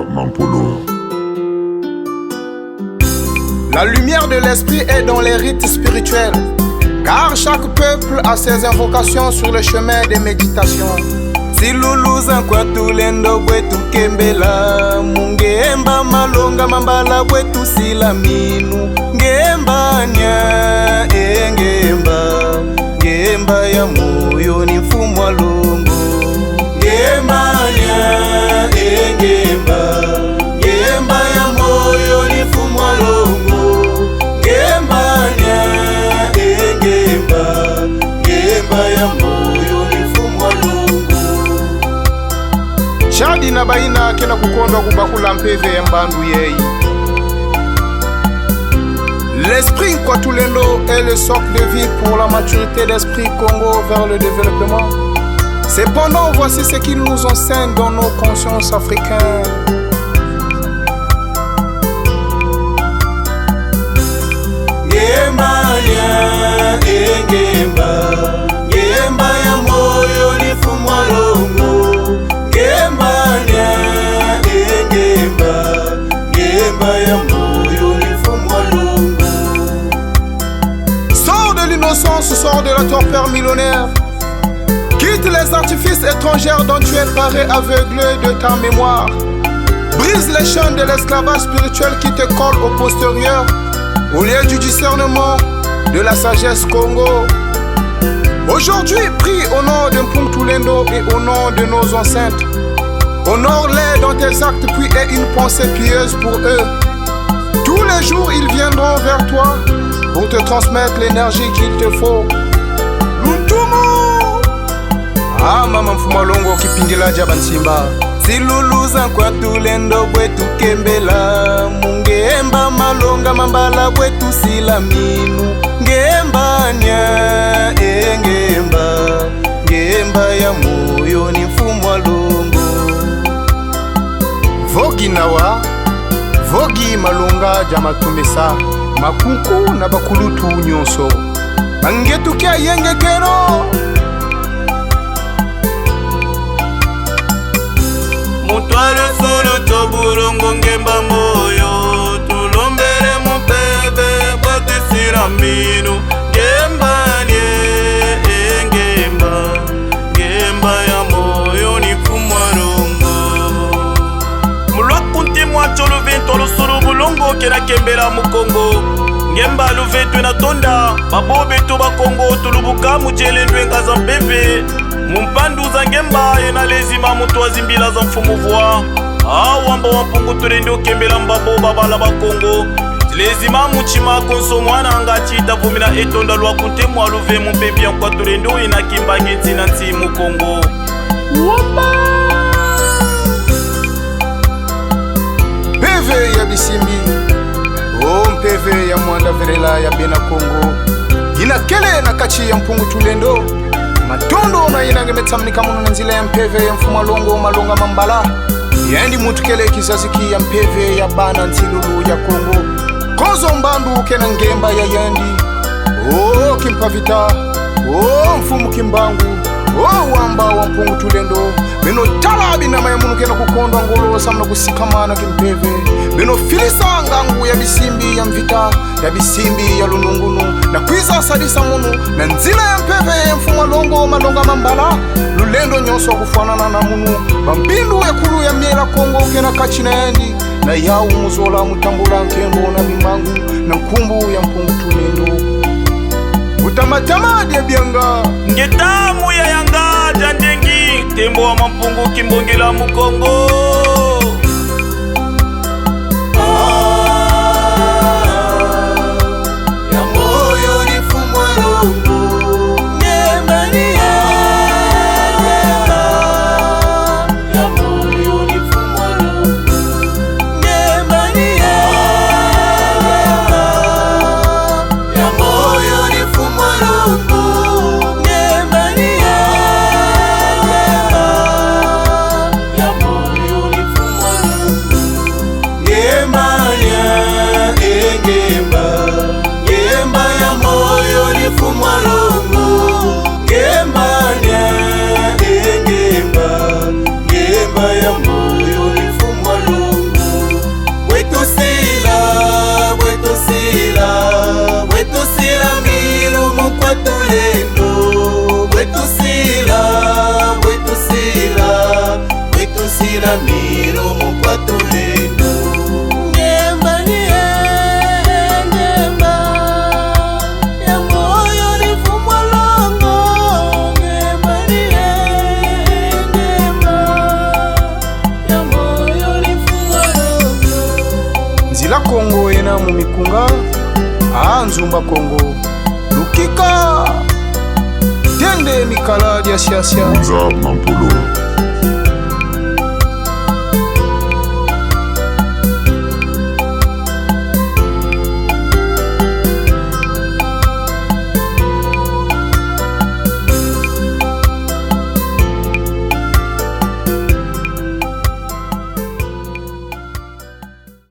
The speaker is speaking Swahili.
Mampolo. La lumière de l'esprit est dans les rites spirituels, car chaque peuple a ses invocations sur le chemin des méditations. Siluluza kwa tulendo bwetu kembela mungemba malonga mambala bwetu silaminu ngemba nya ngemba ya moyo ni mfumo wa longo ngemba nya ngemba ya moyo ni mfumo wa longo ngemba nya ngemba ya moyo ni mfumo wa longo. Shadi na baina kena kukondwa kubakula mpeve ya mbandu yeyi. L'esprit Kwatulendo est le socle de vie pour la maturité d'esprit Congo vers le développement. Cependant, voici ce qu'il nous enseigne dans nos consciences africaines. Ngemba ya moyo ni mfumo wa longo ngemba ya moyo ni mfumo wa longo. Sors de l'innocence, sors de la torpeur millénaire. Quitte les artifices étrangers dont tu es paré aveuglé de ta mémoire. Brise les chaînes de l'esclavage spirituel qui te colle au postérieur, au lieu du discernement de la sagesse Congo. Aujourd'hui, prie au nom de Mpunctulendo et au nom de nos enceintes. Honore-les dans tes actes, puis aie une pensée pieuse pour eux. Tous les jours, ils viendront vers toi pour te transmettre l'énergie qu'il te faut. Luntumu! Ah, mama mfuma longo kipindila jabansimba. Siluluza kwa tulendo bwetu kembela mungemba malonga mambala bwetu silaminu ngemba nya ngemba ya moyo ni mfumo wa longo. Vogi nawa vogi malonga jamatumesa makuku na bakulutu nyonso bangetukia yengekero. Mutwale solo toburongo ngemba moyo tulombele mupebe bwatu silaminu ngemba ngemba ya moyo ni mfumo wa longo. Mulwakunti mwacho luvinto lusuru bulongo kena kembela mukongo ngemba luvetu na tonda babobe tu bakongo tulubuka mujelendwe ngaza mpeve mumpanduza ngemba yena lezima mutu azimbila za mfumu vwa awamba wampungu tulendo kembela mbabo babala bakongo lezima muchima konso mwana ngachita vumina etonda lwa kuntemu aluve mumpebi ya kwa tulendo ina kimbange tina nsi mukongo Wamba Peve ya bisimbi mpeve ya mwanda verela ya bena Kongo ina kele na kachi ya Mpunctulendo matondo na ina ngemetsamnika muno na nzila ya mpeve ya mfumo longo malonga mambala yendi mutu kele kizaziki ya mpeve ya bana nzilulu ya Kongo kozo mbandu kena ngemba ya yendi kimpavita mfumu kimbangu wamba wa Mpunctulendo beno talabi na mayamunu kena kukondwa ngolo samna kusikamana kimpeve beno filisa ngangu ya bisimbi ya mvita ya bisimbi ya lunungunu na kwiza sadisa munu na nzila ya mpeve ya mfumo longo malonga mambala lulendo nyonso kufanana na munu bampindu ya kulu ya miela Kongo kena kachina yendi na yau muzola mutambula nkembo na bimbangu na nkumbu ya Mpunctulendo utamatamadi ya bianga ngetamu ya yanga jandengi tembo wa mampungu kimbongela mukongo. wetusila milomo kwa Tulendo. Ngemba niye ngemba ya moyo nifumwa longo. Ngemba niye ngemba ya moyo nifumwa longo. Nzila Kongo ena mumikunga Nzumba Kongo Lukika Tende mikala dia siasia Nza Mampolo